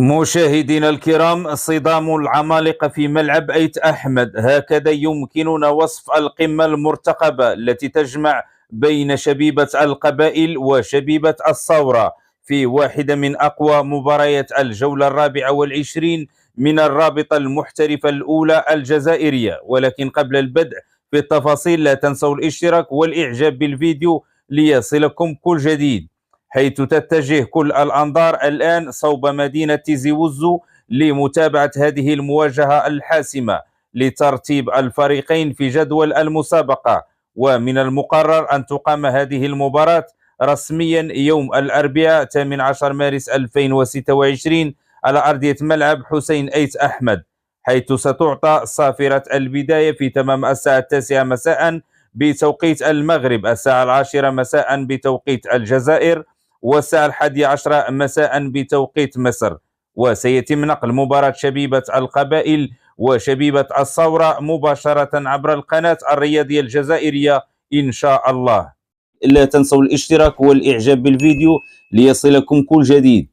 مشاهدينا الكرام، صدام العمالقة في ملعب أيت أحمد، هكذا يمكننا وصف القمة المرتقبة التي تجمع بين شبيبة القبائل وشبيبة الثورة في واحدة من أقوى مباريات الجولة 24 من الرابطة المحترفة الأولى الجزائرية. ولكن قبل البدء في التفاصيل لا تنسوا الاشتراك والإعجاب بالفيديو ليصلكم كل جديد، حيث تتجه كل الأنظار الآن صوب مدينة تيزي وزو لمتابعة هذه المواجهة الحاسمة لترتيب الفريقين في جدول المسابقة. ومن المقرر أن تقام هذه المباراة رسميا يوم الأربعاء 18 مارس 2026 على أرضية ملعب حسين أيت أحمد، حيث ستعطى صافرة البداية في تمام الساعة 9 مساء بتوقيت المغرب، الساعة 10 مساء بتوقيت الجزائر، والساعة 11 مساء بتوقيت مصر. وسيتم نقل مباراة شبيبة القبائل وشبيبة الثورة مباشرة عبر القناة الرياضية الجزائرية إن شاء الله. لا تنسوا الاشتراك والإعجاب بالفيديو ليصلكم كل جديد.